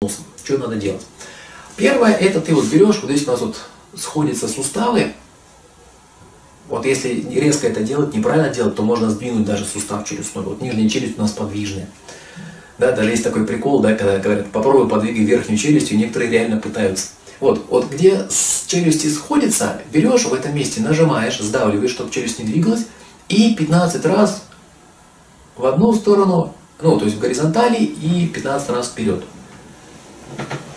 носом. Что надо делать? Первое, это ты вот берешь, вот здесь у нас вот сходятся суставы. Вот если резко это делать, неправильно делать, то можно сдвинуть даже сустав челюстной. Вот нижняя челюсть у нас подвижная. Да, даже есть такой прикол, да, когда говорят, попробуй подвигай верхнюю челюсть, и некоторые реально пытаются. Вот где челюсти сходятся, берешь в этом месте, нажимаешь, сдавливаешь, чтобы челюсть не двигалась, и 15 раз в одну сторону, ну, то есть в горизонтали, и 15 раз вперед.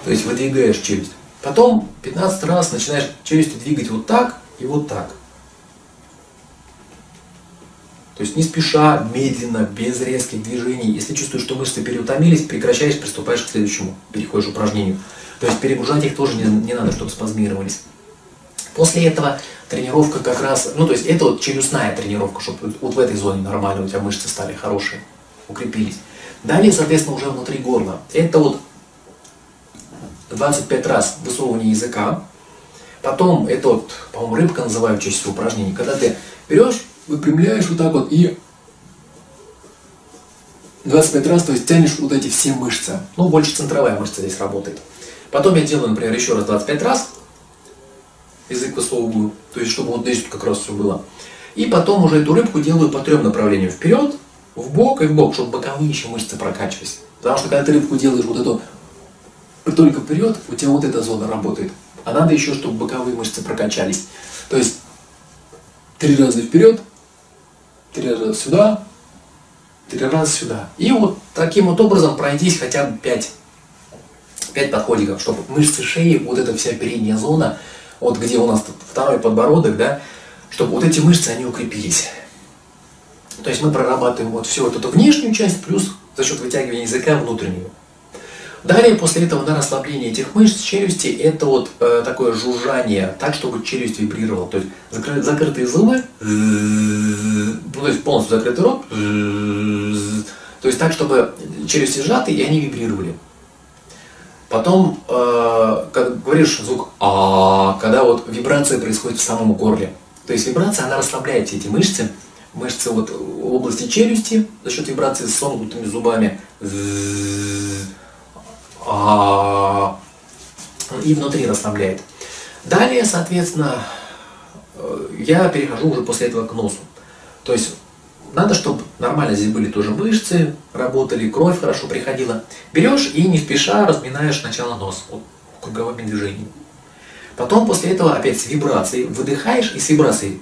То есть выдвигаешь челюсть. Потом 15 раз начинаешь челюстью двигать вот так и вот так. То есть не спеша, медленно, без резких движений. Если чувствуешь, что мышцы переутомились, прекращаешь, приступаешь к следующему, переходишь к упражнению. То есть перегружать их тоже не надо, чтобы спазмировались. После этого тренировка как раз, ну то есть это вот челюстная тренировка, чтобы вот в этой зоне нормально у тебя мышцы стали хорошие, укрепились. Далее, соответственно, уже внутри горла. Это вот 25 раз высовывание языка. Потом, это вот, по-моему, рыбка называют чаще всего упражнений. Когда ты берешь, выпрямляешь вот так вот и 25 раз, то есть тянешь вот эти все мышцы. Ну, больше центровая мышца здесь работает. Потом я делаю, например, еще раз 25 раз. Язык высовываю, то есть чтобы вот здесь как раз все было. И потом уже эту рыбку делаю по 3 направлениям. Вперед, в бок и в бок, чтобы боковые еще мышцы прокачивались. Потому что когда ты рыбку делаешь вот эту только вперед, у тебя вот эта зона работает. А надо еще, чтобы боковые мышцы прокачались. То есть 3 раза вперед, 3 раза сюда, 3 раза сюда. И вот таким вот образом пройдись хотя бы 5 подходиков, чтобы мышцы шеи, вот эта вся передняя зона, вот где у нас тут второй подбородок, да, чтобы вот эти мышцы, они укрепились. То есть мы прорабатываем вот всю вот эту внешнюю часть, плюс за счет вытягивания языка внутреннюю. Далее, после этого, на расслабление этих мышц челюсти, это вот такое жужжание, так, чтобы челюсть вибрировала. То есть закрытые зубы, ну, то есть полностью закрытый рот, то есть так, чтобы челюсти сжаты и они вибрировали. Потом, когда говоришь звук «а», когда вот вибрация происходит в самом горле. То есть вибрация, она расслабляет все эти мышцы вот в области челюсти за счет вибрации с сомкнутыми зубами. И внутри расслабляет. Далее, соответственно, я перехожу уже после этого к носу. То есть надо, чтобы нормально здесь были тоже мышцы, работали, кровь хорошо приходила. Берешь и не спеша разминаешь сначала нос вот, круговыми движениями. Потом после этого опять с вибрацией выдыхаешь и с вибрацией.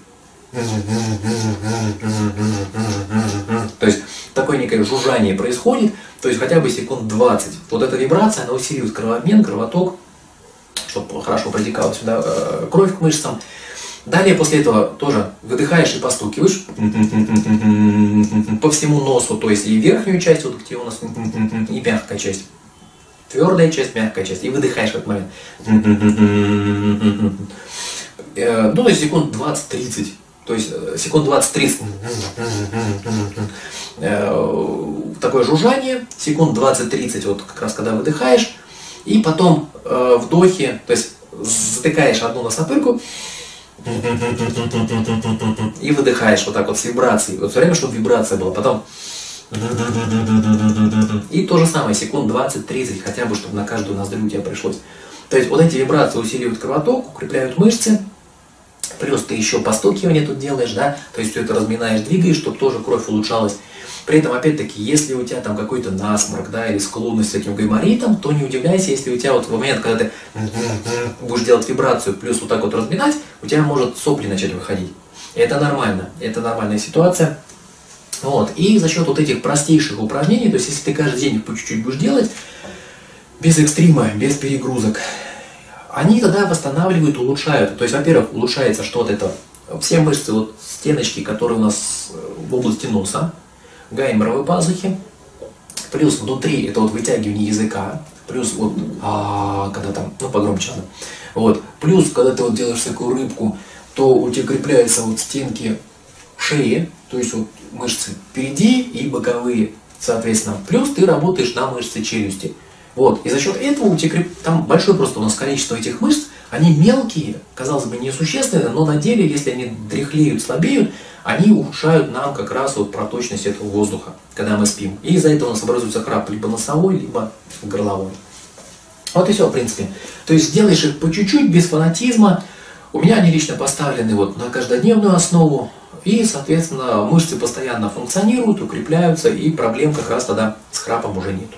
То есть такое некое жужжание происходит, то есть хотя бы секунд 20. Вот эта вибрация, она усиливает кровообмен, кровоток, чтобы хорошо протекала сюда кровь к мышцам. Далее после этого тоже выдыхаешь и постукиваешь по всему носу, то есть и верхнюю часть, вот где у нас, и мягкая часть. Твердая часть, мягкая часть. И выдыхаешь в этот момент. Ну, то есть секунд 20-30. То есть секунд 20-30 такое жужжание, секунд 20-30 вот как раз когда выдыхаешь, и потом вдохи, то есть затыкаешь одну носопырку и выдыхаешь вот так вот с вибрацией. Вот все время, чтобы вибрация была. Потом и то же самое, секунд 20-30, хотя бы, чтобы на каждую ноздрю у тебя пришлось. То есть вот эти вибрации усиливают кровоток, укрепляют мышцы. Плюс ты еще постукивание тут делаешь, да, то есть все это разминаешь, двигаешь, чтобы тоже кровь улучшалась. При этом, опять-таки, если у тебя там какой-то насморк, да, или склонность к таким гайморитам, то не удивляйся, если у тебя вот в момент, когда ты будешь делать вибрацию, плюс вот так вот разминать, у тебя может сопли начать выходить. Это нормально, это нормальная ситуация. Вот. И за счет вот этих простейших упражнений, то есть если ты каждый день по чуть-чуть будешь делать, без экстрима, без перегрузок, они тогда восстанавливают, улучшают. То есть, во-первых, улучшается что-то это. Все мышцы, вот стеночки, которые у нас в области носа, гайморовой пазухи, плюс внутри это вот вытягивание языка, плюс вот, когда там, ну погромче надо, вот, плюс, когда ты вот делаешь всякую рыбку, то у тебя крепляются вот стенки шеи, то есть вот мышцы впереди и боковые, соответственно, плюс ты работаешь на мышцы челюсти. Вот. И за счет этого у тебя там большое просто у нас количество этих мышц, они мелкие, казалось бы, несущественные, но на деле, если они дряхлеют, слабеют, они ухудшают нам как раз вот проточность этого воздуха, когда мы спим. И из-за этого у нас образуется храп либо носовой, либо горловой. Вот и все, в принципе. То есть делаешь их по чуть-чуть, без фанатизма. У меня они лично поставлены вот на каждодневную основу. И, соответственно, мышцы постоянно функционируют, укрепляются, и проблем как раз тогда с храпом уже нету.